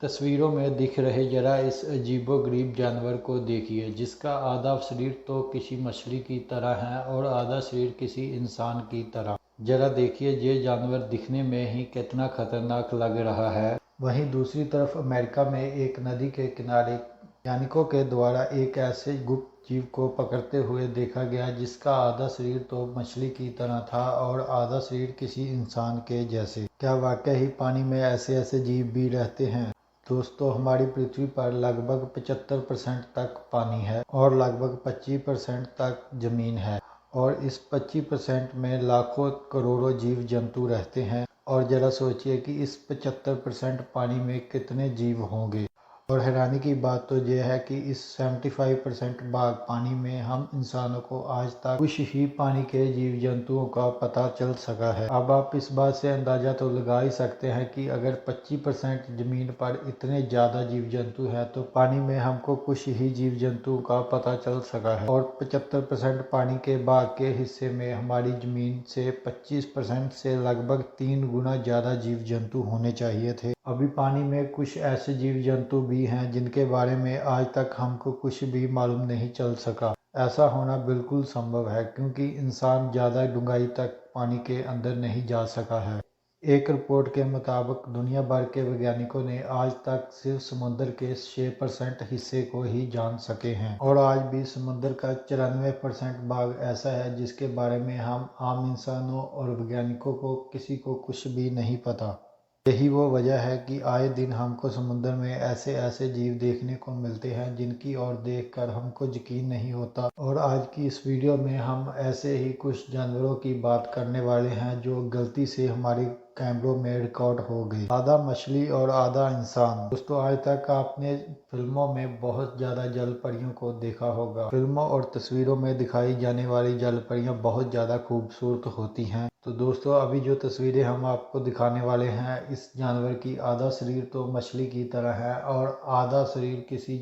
तस्वीरों में दिख रहे जरा इस अजीबोगरीब जानवर को देखिए, जिसका आधा शरीर तो किसी मछली की तरह है और आधा शरीर किसी इंसान की तरह। जरा देखिए ये जानवर दिखने में ही कितना खतरनाक लग रहा है। वहीं दूसरी तरफ अमेरिका में एक नदी के किनारे वैज्ञानिकों के द्वारा एक ऐसे गुप्त जीव को पकड़ते हुए देखा गया, जिसका आधा शरीर तो मछली की तरह था और आधा शरीर किसी इंसान के जैसे। क्या वाकई ही पानी में ऐसे ऐसे जीव भी रहते हैं? दोस्तों, हमारी पृथ्वी पर लगभग 75% तक पानी है और लगभग 25% तक जमीन है, और इस 25% में लाखों करोड़ों जीव जंतु रहते हैं। और जरा सोचिए कि इस 75% पानी में कितने जीव होंगे। और हैरानी की बात तो यह है कि इस 75% भाग पानी में हम इंसानों को आज तक कुछ ही पानी के जीव जंतुओं का पता चल सका है। अब आप इस बात से अंदाजा तो लगा ही सकते हैं कि अगर 25% जमीन पर इतने ज़्यादा जीव जंतु हैं तो पानी में हमको कुछ ही जीव जंतुओं का पता चल सका है। और 75% पानी के भाग के हिस्से में हमारी जमीन से 25% से लगभग 3 गुना ज़्यादा जीव जंतु होने चाहिए थे। अभी पानी में कुछ ऐसे जीव जंतु भी हैं जिनके बारे में आज तक हमको कुछ भी मालूम नहीं चल सका। ऐसा होना बिल्कुल संभव है क्योंकि इंसान ज़्यादा डूंघाई तक पानी के अंदर नहीं जा सका है। एक रिपोर्ट के मुताबिक दुनिया भर के वैज्ञानिकों ने आज तक सिर्फ समुद्र के 6% हिस्से को ही जान सके हैं, और आज भी समुद्र का 94% भाग ऐसा है जिसके बारे में हम आम इंसानों और वैज्ञानिकों को किसी को कुछ भी नहीं पता। यही वो वजह है कि आए दिन हमको समुद्र में ऐसे ऐसे जीव देखने को मिलते हैं जिनकी ओर देखकर हमको यकीन नहीं होता। और आज की इस वीडियो में हम ऐसे ही कुछ जानवरों की बात करने वाले हैं जो गलती से हमारे कैमरों में रिकॉर्ड हो गई। आधा मछली और आधा इंसान। दोस्तों, आज तक आपने फिल्मों में बहुत ज़्यादा जल परियों को देखा होगा। फिल्मों और तस्वीरों में दिखाई जाने वाली जल परियां बहुत ज़्यादा खूबसूरत होती हैं। तो दोस्तों, अभी जो तस्वीरें हम आपको दिखाने वाले हैं, इस जानवर की आधा शरीर तो मछली की तरह है और आधा शरीर किसी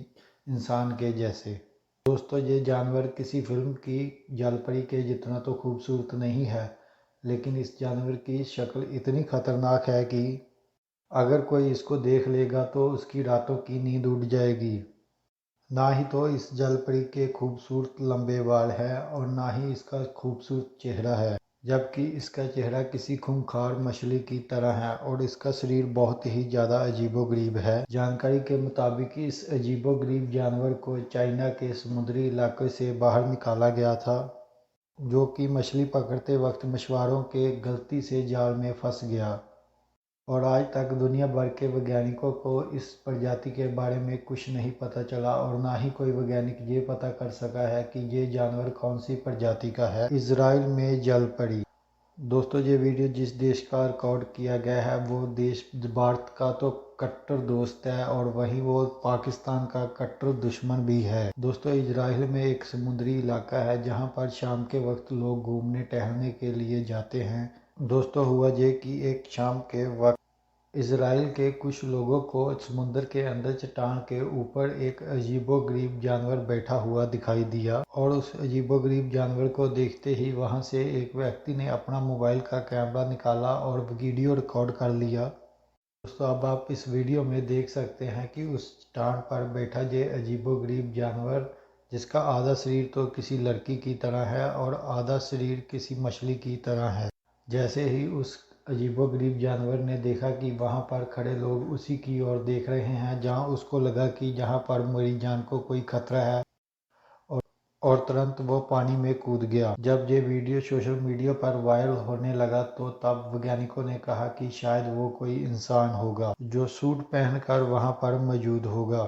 इंसान के जैसे। दोस्तों, ये जानवर किसी फिल्म की जलपरी के जितना तो खूबसूरत नहीं है, लेकिन इस जानवर की शक्ल इतनी खतरनाक है कि अगर कोई इसको देख लेगा तो उसकी रातों की नींद उड़ जाएगी। ना ही तो इस जलपरी के खूबसूरत लंबे बाल हैं और ना ही इसका खूबसूरत चेहरा है, जबकि इसका चेहरा किसी खूंखार मछली की तरह है और इसका शरीर बहुत ही ज़्यादा अजीबोगरीब है। जानकारी के मुताबिक इस अजीबोगरीब जानवर को चाइना के समुद्री इलाके से बाहर निकाला गया था, जो कि मछली पकड़ते वक्त मछुआरों के गलती से जाल में फंस गया। और आज तक दुनिया भर के वैज्ञानिकों को इस प्रजाति के बारे में कुछ नहीं पता चला और ना ही कोई वैज्ञानिक ये पता कर सका है कि ये जानवर कौन सी प्रजाति का है। इजराइल में जलपरी। दोस्तों, ये वीडियो जिस देश का रिकॉर्ड किया गया है वो देश भारत का तो कट्टर दोस्त है और वहीं वो पाकिस्तान का कट्टर दुश्मन भी है। दोस्तों, इजराइल में एक समुद्री इलाका है जहां पर शाम के वक्त लोग घूमने टहलने के लिए जाते हैं। दोस्तों, हुआ ये कि एक शाम के वक्त इजराइल के कुछ लोगों को समुद्र के अंदर चट्टान के ऊपर एक अजीबोगरीब जानवर बैठा हुआ दिखाई दिया, और उस अजीबोगरीब जानवर को देखते ही वहां से एक व्यक्ति ने अपना मोबाइल का कैमरा निकाला और वीडियो रिकॉर्ड कर लिया। दोस्तों, अब आप इस वीडियो में देख सकते हैं कि उस चट्टान पर बैठा ये अजीबोगरीब जानवर, जिसका आधा शरीर तो किसी लड़की की तरह है और आधा शरीर किसी मछली की तरह है। जैसे ही उस अजीबोगरीब जानवर ने देखा कि वहां पर खड़े लोग उसी की ओर देख रहे हैं जहां उसको लगा कि जहां पर मेरी जान को कोई खतरा है, और तुरंत वो पानी में कूद गया। जब ये वीडियो सोशल मीडिया पर वायरल होने लगा तो तब वैज्ञानिकों ने कहा कि शायद वो कोई इंसान होगा जो सूट पहनकर वहां पर मौजूद होगा।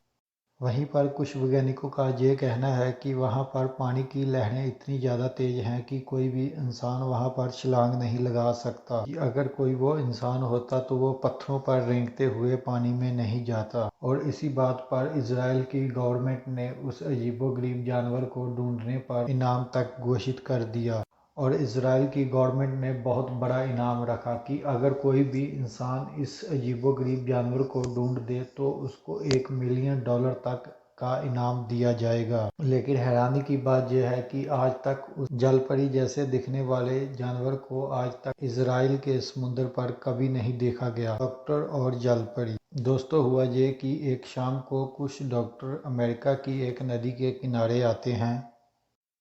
वहीं पर कुछ वैज्ञानिकों का ये कहना है कि वहां पर पानी की लहरें इतनी ज़्यादा तेज हैं कि कोई भी इंसान वहां पर छलांग नहीं लगा सकता। कि अगर कोई वो इंसान होता तो वो पत्थरों पर रेंगते हुए पानी में नहीं जाता। और इसी बात पर इजराइल की गवर्नमेंट ने उस अजीबोगरीब जानवर को ढूंढने पर इनाम तक घोषित कर दिया। और इजराइल की गवर्नमेंट ने बहुत बड़ा इनाम रखा कि अगर कोई भी इंसान इस अजीबोगरीब जानवर को ढूंढ दे तो उसको $1 मिलियन तक का इनाम दिया जाएगा। लेकिन हैरानी की बात यह है कि आज तक उस जलपरी जैसे दिखने वाले जानवर को आज तक इजराइल के समुद्र पर कभी नहीं देखा गया। डॉक्टर और जलपरी। दोस्तों हुआ ये कि एक शाम को कुछ डॉक्टर अमेरिका की एक नदी के किनारे आते हैं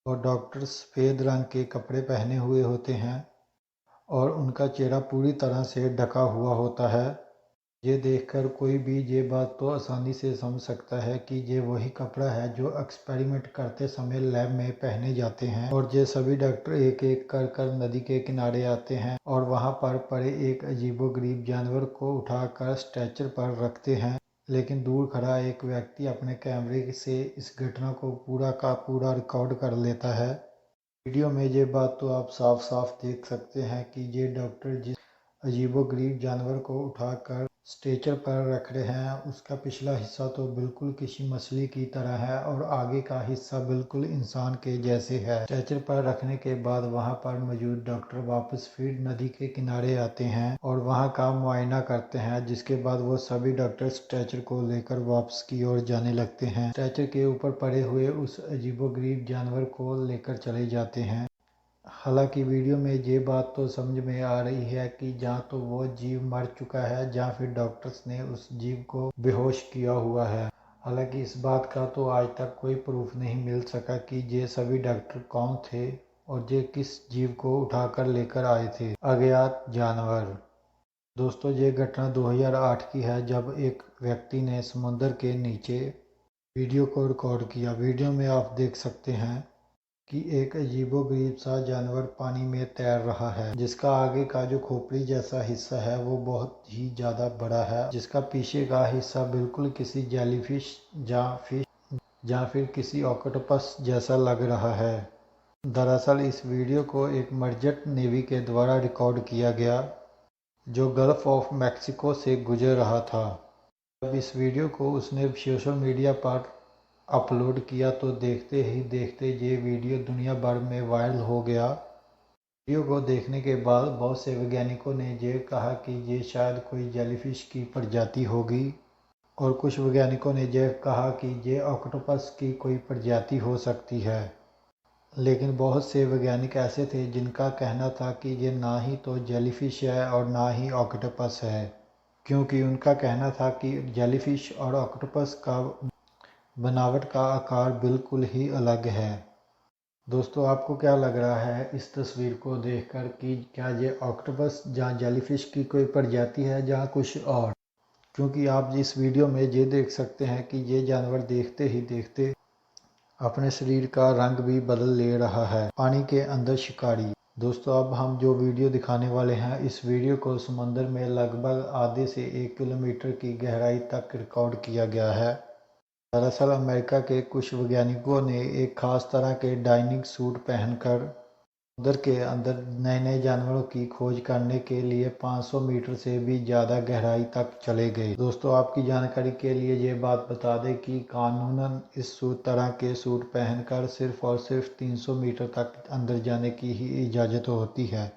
और डॉक्टर सफ़ेद रंग के कपड़े पहने हुए होते हैं और उनका चेहरा पूरी तरह से ढका हुआ होता है। ये देखकर कोई भी ये बात तो आसानी से समझ सकता है कि ये वही कपड़ा है जो एक्सपेरिमेंट करते समय लैब में पहने जाते हैं। और ये सभी डॉक्टर एक एक कर नदी के किनारे आते हैं और वहाँ पर पड़े एक अजीबोगरीब जानवर को उठाकर स्ट्रेचर पर रखते हैं। लेकिन दूर खड़ा एक व्यक्ति अपने कैमरे से इस घटना को पूरा का पूरा रिकॉर्ड कर लेता है। वीडियो में ये बात तो आप साफ साफ देख सकते हैं कि ये डॉक्टर जिस अजीबोगरीब जानवर को उठाकर स्ट्रेचर पर रख रहे हैं उसका पिछला हिस्सा तो बिल्कुल किसी मछली की तरह है और आगे का हिस्सा बिल्कुल इंसान के जैसे है। स्ट्रेचर पर रखने के बाद वहां पर मौजूद डॉक्टर वापस फिर नदी के किनारे आते हैं और वहां का मुआयना करते हैं, जिसके बाद वो सभी डॉक्टर स्ट्रेचर को लेकर वापस की ओर जाने लगते हैं। स्ट्रेचर के ऊपर पड़े हुए उस अजीबोगरीब जानवर को लेकर चले जाते हैं। हालांकि वीडियो में ये बात तो समझ में आ रही है कि जहाँ तो वो जीव मर चुका है, जहाँ फिर डॉक्टर्स ने उस जीव को बेहोश किया हुआ है। हालांकि इस बात का तो आज तक कोई प्रूफ नहीं मिल सका कि ये सभी डॉक्टर कौन थे और ये किस जीव को उठाकर लेकर आए थे। अज्ञात जानवर। दोस्तों ये घटना 2008 की है, जब एक व्यक्ति ने समुद्र के नीचे वीडियो को रिकॉर्ड किया। वीडियो में आप देख सकते हैं कि एक अजीबोगरीब सा जानवर पानी में तैर रहा है, जिसका आगे का जो खोपड़ी जैसा हिस्सा है वो बहुत ही ज़्यादा बड़ा है, जिसका पीछे का हिस्सा बिल्कुल किसी जेलीफिश या फिर किसी ऑक्टोपस जैसा लग रहा है। दरअसल इस वीडियो को एक मर्चेंट नेवी के द्वारा रिकॉर्ड किया गया, जो गल्फ ऑफ मैक्सिको से गुजर रहा था। जब इस वीडियो को उसने सोशल मीडिया पर अपलोड किया तो देखते ही देखते ये वीडियो दुनिया भर में वायरल हो गया। वीडियो को देखने के बाद बहुत से वैज्ञानिकों ने ये कहा कि ये शायद कोई जेलीफिश की प्रजाति होगी और कुछ वैज्ञानिकों ने ये कहा कि ये ऑक्टोपस की कोई प्रजाति हो सकती है। लेकिन बहुत से वैज्ञानिक ऐसे थे जिनका कहना था कि ये ना ही तो जेलीफिश है और ना ही ऑक्टोपस है, क्योंकि उनका कहना था कि जेलीफिश और ऑक्टोपस का बनावट का आकार बिल्कुल ही अलग है। दोस्तों आपको क्या लग रहा है इस तस्वीर को देखकर कि क्या ये ऑक्टोपस या जेलीफिश की कोई प्रजाति है या कुछ और? क्योंकि आप इस वीडियो में ये देख सकते हैं कि ये जानवर देखते ही देखते अपने शरीर का रंग भी बदल ले रहा है। पानी के अंदर शिकारी। दोस्तों अब हम जो वीडियो दिखाने वाले हैं, इस वीडियो को समुद्र में लगभग आधे से 1 किलोमीटर की गहराई तक रिकॉर्ड किया गया है। दरअसल अमेरिका के कुछ वैज्ञानिकों ने एक खास तरह के डाइविंग सूट पहनकर समुद्र के अंदर नए नए जानवरों की खोज करने के लिए 500 मीटर से भी ज़्यादा गहराई तक चले गए। दोस्तों आपकी जानकारी के लिए ये बात बता दें कि कानूनन इस तरह के सूट पहनकर सिर्फ और सिर्फ 300 मीटर तक अंदर जाने की ही इजाज़त होती है।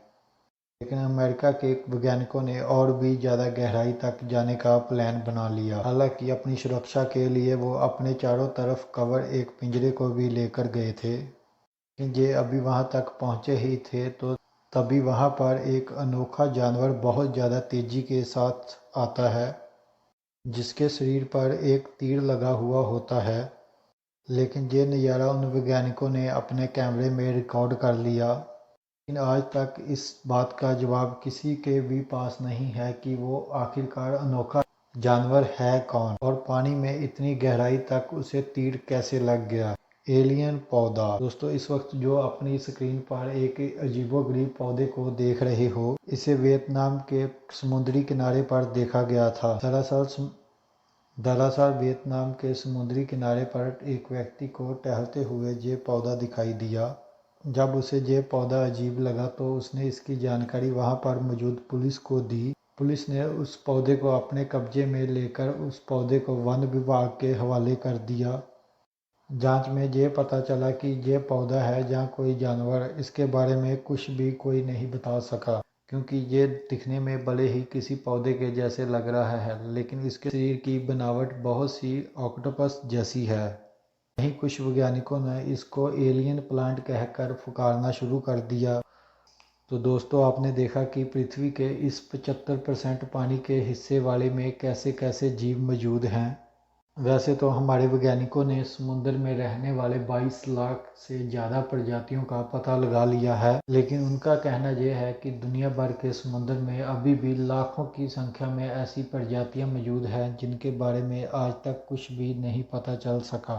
लेकिन अमेरिका के वैज्ञानिकों ने और भी ज़्यादा गहराई तक जाने का प्लान बना लिया। हालांकि अपनी सुरक्षा के लिए वो अपने चारों तरफ कवर एक पिंजरे को भी लेकर गए थे। लेकिन ये अभी वहाँ तक पहुँचे ही थे तो तभी वहाँ पर एक अनोखा जानवर बहुत ज़्यादा तेज़ी के साथ आता है, जिसके शरीर पर एक तीर लगा हुआ होता है। लेकिन ये नज़ारा उन वैज्ञानिकों ने अपने कैमरे में रिकॉर्ड कर लिया। लेकिन आज तक इस बात का जवाब किसी के भी पास नहीं है कि वो आखिरकार अनोखा जानवर है कौन और पानी में इतनी गहराई तक उसे तीर कैसे लग गया। एलियन पौधा। दोस्तों इस वक्त जो अपनी स्क्रीन पर एक अजीबोगरीब पौधे को देख रहे हो, इसे वियतनाम के समुद्री किनारे पर देखा गया था। दरअसल वियतनाम के समुद्री किनारे पर एक व्यक्ति को टहलते हुए ये पौधा दिखाई दिया। जब उसे ये पौधा अजीब लगा तो उसने इसकी जानकारी वहाँ पर मौजूद पुलिस को दी। पुलिस ने उस पौधे को अपने कब्जे में लेकर उस पौधे को वन विभाग के हवाले कर दिया। जांच में ये पता चला कि ये पौधा है या कोई जानवर, इसके बारे में कुछ भी कोई नहीं बता सका, क्योंकि ये दिखने में भले ही किसी पौधे के जैसे लग रहा है, लेकिन इसके शरीर की बनावट बहुत सी ऑक्टोपस जैसी है। वहीं कुछ वैज्ञानिकों ने इसको एलियन प्लांट कहकर पुकारना शुरू कर दिया। तो दोस्तों आपने देखा कि पृथ्वी के इस 75% पानी के हिस्से वाले में कैसे कैसे जीव मौजूद हैं। वैसे तो हमारे वैज्ञानिकों ने समुद्र में रहने वाले 22 लाख से ज़्यादा प्रजातियों का पता लगा लिया है, लेकिन उनका कहना यह है कि दुनिया भर के समुद्र में अभी भी लाखों की संख्या में ऐसी प्रजातियां मौजूद हैं जिनके बारे में आज तक कुछ भी नहीं पता चल सका।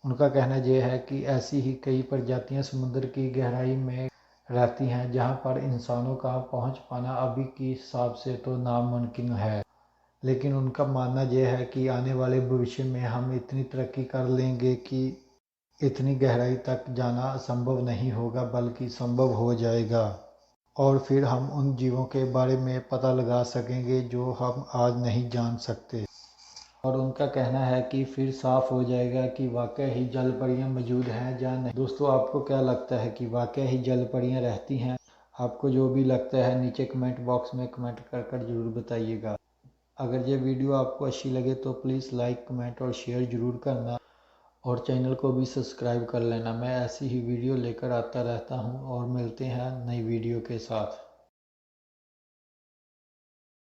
उनका कहना यह है कि ऐसी ही कई प्रजातियां समुद्र की गहराई में रहती हैं जहां पर इंसानों का पहुंच पाना अभी के हिसाब से तो नामुमकिन है। लेकिन उनका मानना यह है कि आने वाले भविष्य में हम इतनी तरक्की कर लेंगे कि इतनी गहराई तक जाना असंभव नहीं होगा बल्कि संभव हो जाएगा, और फिर हम उन जीवों के बारे में पता लगा सकेंगे जो हम आज नहीं जान सकते। और उनका कहना है कि फिर साफ हो जाएगा कि वाकई ही जल परियां मौजूद हैं या नहीं। दोस्तों आपको क्या लगता है कि वाकई ही जल परियां रहती हैं? आपको जो भी लगता है नीचे कमेंट बॉक्स में कमेंट कर ज़रूर बताइएगा। अगर ये वीडियो आपको अच्छी लगे तो प्लीज़ लाइक कमेंट और शेयर ज़रूर करना, और चैनल को भी सब्सक्राइब कर लेना। मैं ऐसी ही वीडियो लेकर आता रहता हूँ और मिलते हैं नई वीडियो के साथ।